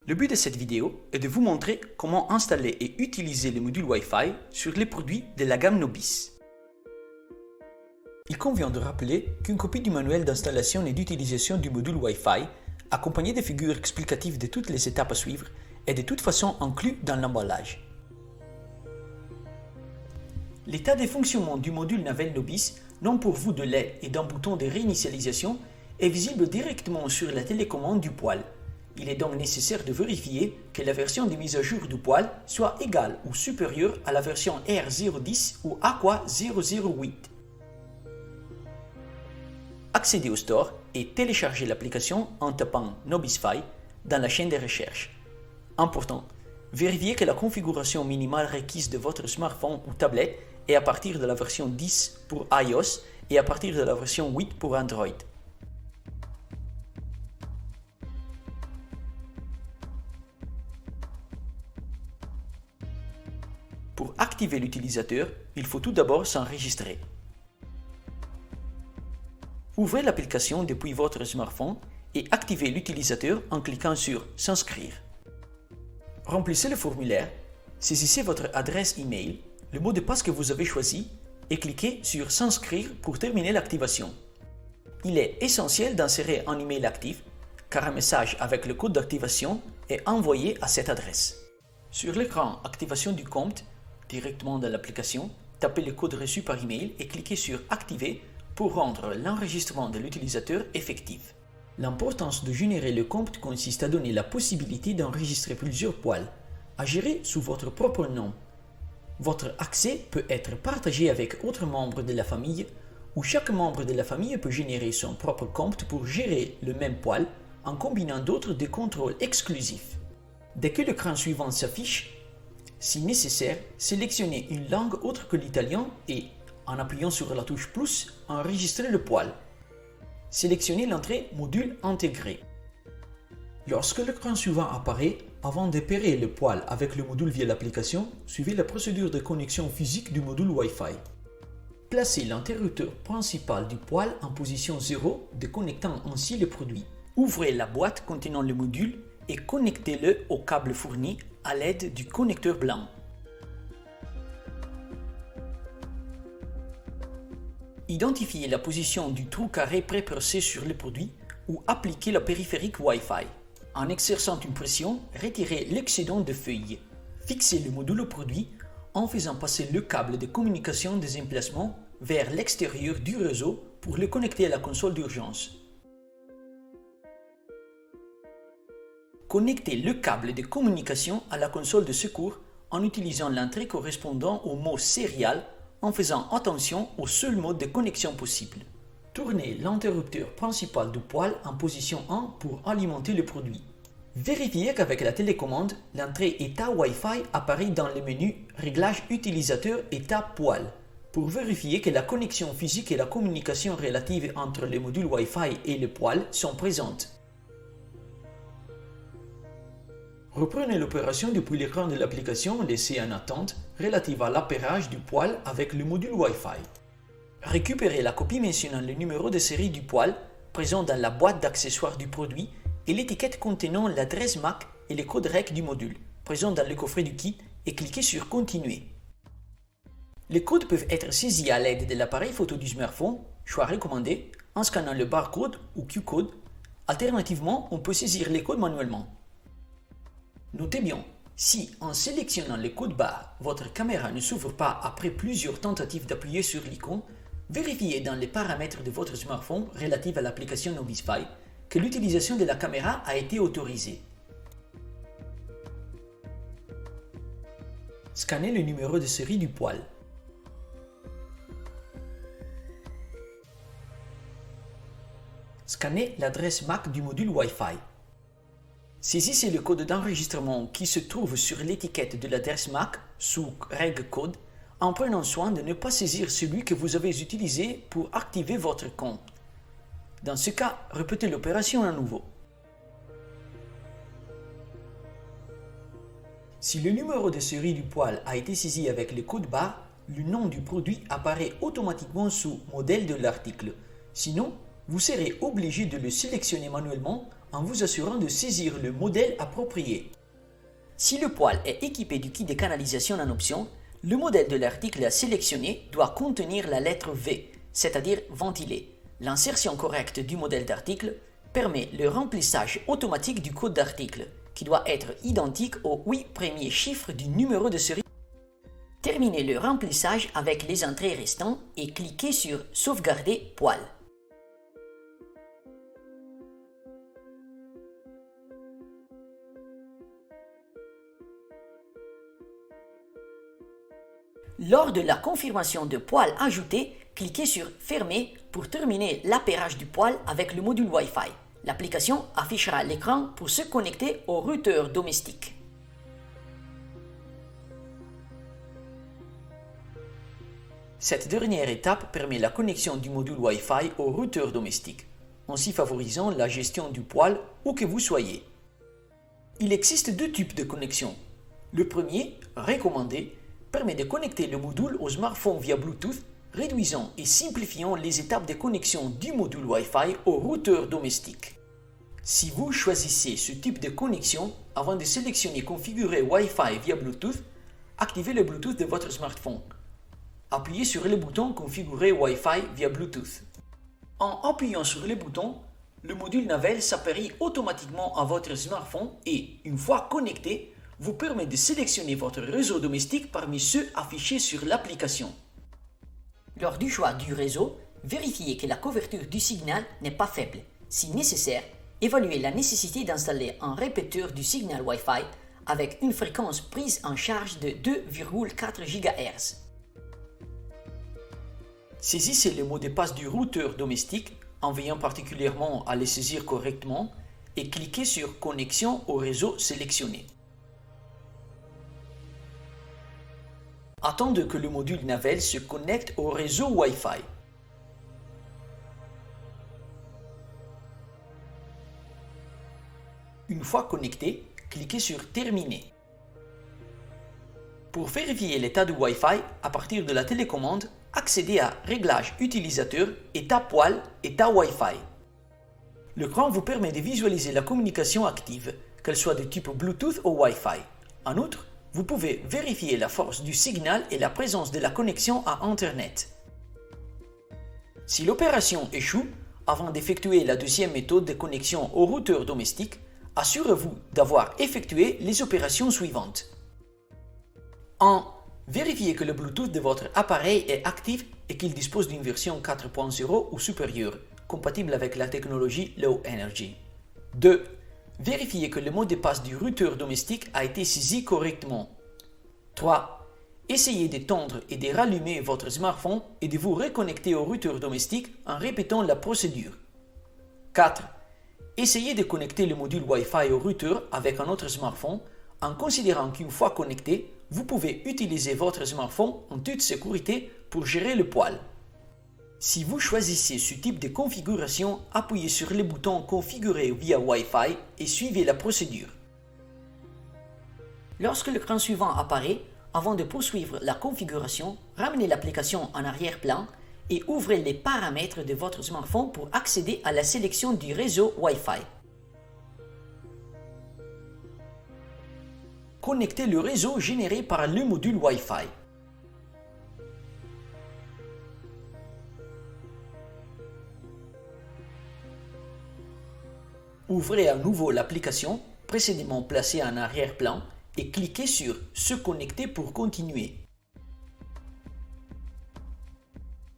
Le but de cette vidéo est de vous montrer comment installer et utiliser le module Wi-Fi sur les produits de la gamme Nobis. Il convient de rappeler qu'une copie du manuel d'installation et d'utilisation du module Wi-Fi, accompagnée de figures explicatives de toutes les étapes à suivre, est de toute façon inclus dans l'emballage. L'état de fonctionnement du module Navel Nobis, non pourvu de LED et d'un bouton de réinitialisation, est visible directement sur la télécommande du poêle. Il est donc nécessaire de vérifier que la version de mise à jour du poêle soit égale ou supérieure à la version R010 ou Aqua 008. Accédez au store et téléchargez l'application en tapant Nobisfy dans la chaîne de recherche. Important, vérifiez que la configuration minimale requise de votre smartphone ou tablette est à partir de la version 10 pour iOS et à partir de la version 8 pour Android. Pour activer l'utilisateur, il faut tout d'abord s'enregistrer. Ouvrez l'application depuis votre smartphone et activez l'utilisateur en cliquant sur « S'inscrire ». Remplissez le formulaire, saisissez votre adresse email, le mot de passe que vous avez choisi et cliquez sur « S'inscrire » pour terminer l'activation. Il est essentiel d'insérer un email actif car un message avec le code d'activation est envoyé à cette adresse. Sur l'écran « Activation du compte », directement dans l'application, tapez le code reçu par email et cliquez sur « Activer » pour rendre l'enregistrement de l'utilisateur effectif. L'importance de générer le compte consiste à donner la possibilité d'enregistrer plusieurs poêles, à gérer sous votre propre nom. Votre accès peut être partagé avec autres membres de la famille, ou chaque membre de la famille peut générer son propre compte pour gérer le même poêle en combinant d'autres de contrôles exclusifs. Dès que l'écran suivant s'affiche, si nécessaire, sélectionnez une langue autre que l'italien et, en appuyant sur la touche plus, enregistrez le poêle. Sélectionnez l'entrée Module intégré. Lorsque l'écran suivant apparaît, avant d'opérer le poêle avec le module via l'application, suivez la procédure de connexion physique du module Wi-Fi. Placez l'interrupteur principal du poêle en position 0, déconnectant ainsi le produit. Ouvrez la boîte contenant le module et connectez-le au câble fourni à l'aide du connecteur blanc. Identifiez la position du trou carré prépercé sur le produit ou appliquez la périphérique Wi-Fi. En exerçant une pression, retirez l'excédent de feuilles. Fixez le module au produit en faisant passer le câble de communication des emplacements vers l'extérieur du réseau pour le connecter à la console d'urgence. Connectez le câble de communication à la console de secours en utilisant l'entrée correspondant au mot serial en faisant attention au seul mode de connexion possible. Tournez l'interrupteur principal du poêle en position 1 pour alimenter le produit. Vérifiez qu'avec la télécommande, l'entrée état Wi-Fi apparaît dans le menu Réglages utilisateur état poêle pour vérifier que la connexion physique et la communication relative entre le module Wi-Fi et le poêle sont présentes. Reprenez l'opération depuis l'écran de l'application laissée en attente relative à l'appairage du poêle avec le module Wi-Fi. Récupérez la copie mentionnant le numéro de série du poêle présent dans la boîte d'accessoires du produit et l'étiquette contenant l'adresse MAC et le code REC du module présent dans le coffret du kit et cliquez sur Continuer. Les codes peuvent être saisis à l'aide de l'appareil photo du smartphone, choix recommandé, en scannant le barcode ou Q-code. Alternativement, on peut saisir les codes manuellement. Notez bien, si en sélectionnant le code barre, votre caméra ne s'ouvre pas après plusieurs tentatives d'appuyer sur l'icône, vérifiez dans les paramètres de votre smartphone relatifs à l'application Nobisfy que l'utilisation de la caméra a été autorisée. Scannez le numéro de série du poêle. Scannez l'adresse MAC du module Wi-Fi. Saisissez le code d'enregistrement qui se trouve sur l'étiquette de l'adresse MAC sous Reg Code en prenant soin de ne pas saisir celui que vous avez utilisé pour activer votre compte. Dans ce cas, répétez l'opération à nouveau. Si le numéro de série du poêle a été saisi avec le code barre, le nom du produit apparaît automatiquement sous modèle de l'article. Sinon, vous serez obligé de le sélectionner manuellement en vous assurant de saisir le modèle approprié. Si le poêle est équipé du kit de canalisation en option, le modèle de l'article à sélectionner doit contenir la lettre V, c'est-à-dire ventilé. L'insertion correcte du modèle d'article permet le remplissage automatique du code d'article, qui doit être identique aux 8 premiers chiffres du numéro de série. Terminez le remplissage avec les entrées restantes et cliquez sur Sauvegarder poêle. Lors de la confirmation de poêle ajouté, cliquez sur Fermer pour terminer l'appairage du poêle avec le module Wi-Fi. L'application affichera l'écran pour se connecter au routeur domestique. Cette dernière étape permet la connexion du module Wi-Fi au routeur domestique, ainsi favorisant la gestion du poêle où que vous soyez. Il existe deux types de connexion. Le premier, recommandé, permet de connecter le module au smartphone via Bluetooth, réduisant et simplifiant les étapes de connexion du module Wi-Fi au routeur domestique. Si vous choisissez ce type de connexion, avant de sélectionner Configurer Wi-Fi via Bluetooth, activez le Bluetooth de votre smartphone. Appuyez sur le bouton Configurer Wi-Fi via Bluetooth. En appuyant sur le bouton, le module Navel s'apparaît automatiquement à votre smartphone et, une fois connecté, vous permet de sélectionner votre réseau domestique parmi ceux affichés sur l'application. Lors du choix du réseau, vérifiez que la couverture du signal n'est pas faible. Si nécessaire, évaluez la nécessité d'installer un répéteur du signal Wi-Fi avec une fréquence prise en charge de 2,4 GHz. Saisissez le mot de passe du routeur domestique en veillant particulièrement à le saisir correctement et cliquez sur Connexion au réseau sélectionné. Attendez que le module Navel se connecte au réseau Wi-Fi. Une fois connecté, cliquez sur Terminer. Pour vérifier l'état du Wi-Fi, à partir de la télécommande, accédez à Réglages utilisateur, État poêle, État Wi-Fi. L'écran vous permet de visualiser la communication active, qu'elle soit de type Bluetooth ou Wi-Fi. En outre, vous pouvez vérifier la force du signal et la présence de la connexion à Internet. Si l'opération échoue, avant d'effectuer la deuxième méthode de connexion au routeur domestique, assurez-vous d'avoir effectué les opérations suivantes. 1. Vérifiez que le Bluetooth de votre appareil est actif et qu'il dispose d'une version 4.0 ou supérieure, compatible avec la technologie Low Energy. 2. Vérifiez que le mot de passe du routeur domestique a été saisi correctement. 3. Essayez d'éteindre et de rallumer votre smartphone et de vous reconnecter au routeur domestique en répétant la procédure. 4. Essayez de connecter le module Wi-Fi au routeur avec un autre smartphone en considérant qu'une fois connecté, vous pouvez utiliser votre smartphone en toute sécurité pour gérer le poêle. Si vous choisissez ce type de configuration, appuyez sur le bouton Configurer via Wi-Fi et suivez la procédure. Lorsque l'écran suivant apparaît, avant de poursuivre la configuration, ramenez l'application en arrière-plan et ouvrez les paramètres de votre smartphone pour accéder à la sélection du réseau Wi-Fi. Connectez le réseau généré par le module Wi-Fi. Ouvrez à nouveau l'application précédemment placée en arrière-plan et cliquez sur « Se connecter » pour continuer.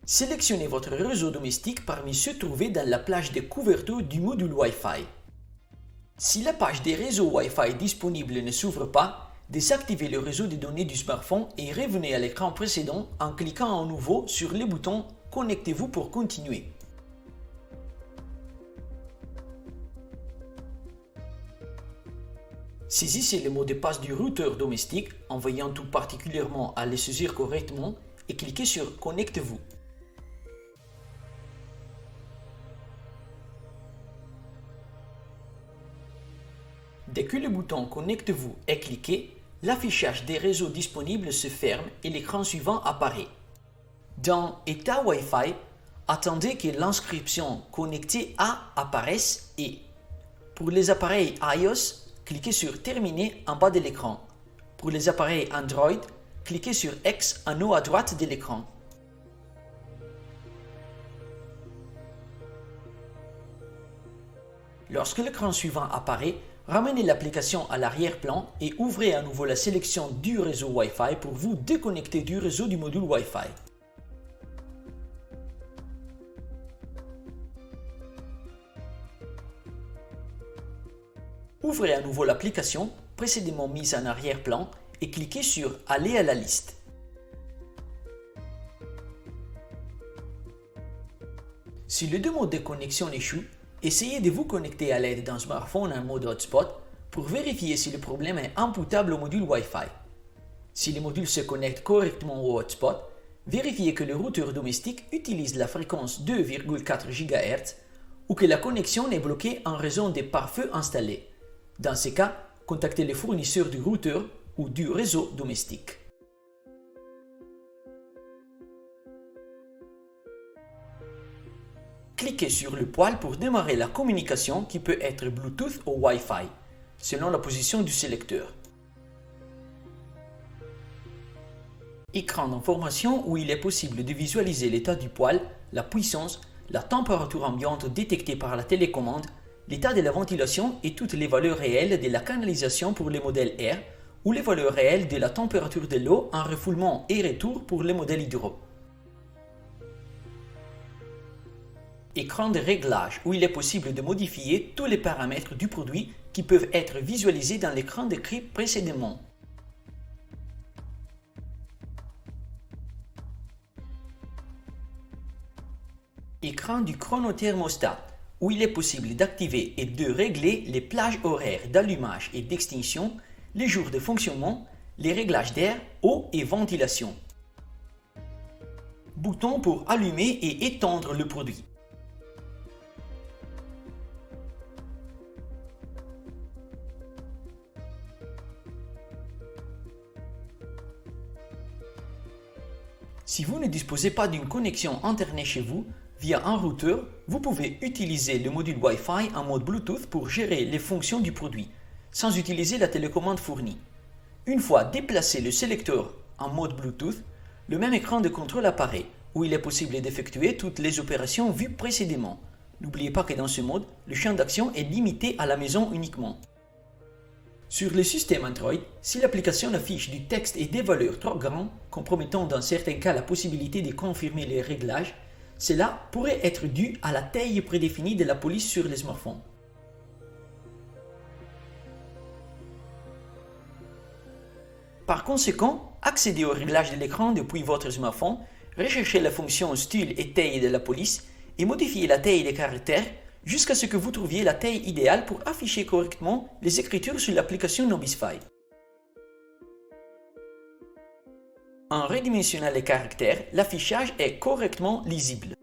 Sélectionnez votre réseau domestique parmi ceux trouvés dans la plage de couverture du module Wi-Fi. Si la page des réseaux Wi-Fi disponibles ne s'ouvre pas, désactivez le réseau de données du smartphone et revenez à l'écran précédent en cliquant à nouveau sur le bouton « Connectez-vous » pour continuer. Saisissez le mot de passe du routeur domestique en veillant tout particulièrement à le saisir correctement et cliquez sur « Connectez-vous ». Dès que le bouton « Connectez-vous » est cliqué, l'affichage des réseaux disponibles se ferme et l'écran suivant apparaît. Dans « État Wi-Fi », attendez que l'inscription « Connecté à » apparaisse et, Pour les appareils iOS, cliquez sur Terminer en bas de l'écran. Pour les appareils Android, cliquez sur X en haut à droite de l'écran. Lorsque l'écran suivant apparaît, ramenez l'application à l'arrière-plan et ouvrez à nouveau la sélection du réseau Wi-Fi pour vous déconnecter du réseau du module Wi-Fi. Ouvrez à nouveau l'application précédemment mise en arrière-plan et cliquez sur Aller à la liste. Si les deux modes de connexion échouent, essayez de vous connecter à l'aide d'un smartphone en mode hotspot pour vérifier si le problème est imputable au module Wi-Fi. Si le module se connecte correctement au hotspot, vérifiez que le routeur domestique utilise la fréquence 2,4 GHz ou que la connexion est bloquée en raison des pare-feux installés. Dans ce cas, contactez le fournisseur du routeur ou du réseau domestique. Cliquez sur le poil pour démarrer la communication qui peut être Bluetooth ou Wi-Fi, selon la position du sélecteur. Écran d'information où il est possible de visualiser l'état du poil, la puissance, la température ambiante détectée par la télécommande, l'état de la ventilation et toutes les valeurs réelles de la canalisation pour les modèles R ou les valeurs réelles de la température de l'eau en refoulement et retour pour les modèles hydro. Écran de réglage où il est possible de modifier tous les paramètres du produit qui peuvent être visualisés dans l'écran décrit précédemment. Écran du chronothermostat où il est possible d'activer et de régler les plages horaires d'allumage et d'extinction, les jours de fonctionnement, les réglages d'air, eau et ventilation. Bouton pour allumer et éteindre le produit. Si vous ne disposez pas d'une connexion Internet chez vous, via un routeur, vous pouvez utiliser le module Wi-Fi en mode Bluetooth pour gérer les fonctions du produit, sans utiliser la télécommande fournie. Une fois déplacé le sélecteur en mode Bluetooth, le même écran de contrôle apparaît, où il est possible d'effectuer toutes les opérations vues précédemment. N'oubliez pas que dans ce mode, le champ d'action est limité à la maison uniquement. Sur le système Android, si l'application affiche du texte et des valeurs trop grandes, compromettant dans certains cas la possibilité de confirmer les réglages, cela pourrait être dû à la taille prédéfinie de la police sur les smartphones. Par conséquent, accédez au réglage de l'écran depuis votre smartphone, recherchez la fonction style et taille de la police et modifiez la taille des caractères jusqu'à ce que vous trouviez la taille idéale pour afficher correctement les écritures sur l'application Nobisfy. En redimensionnant les caractères, l'affichage est correctement lisible.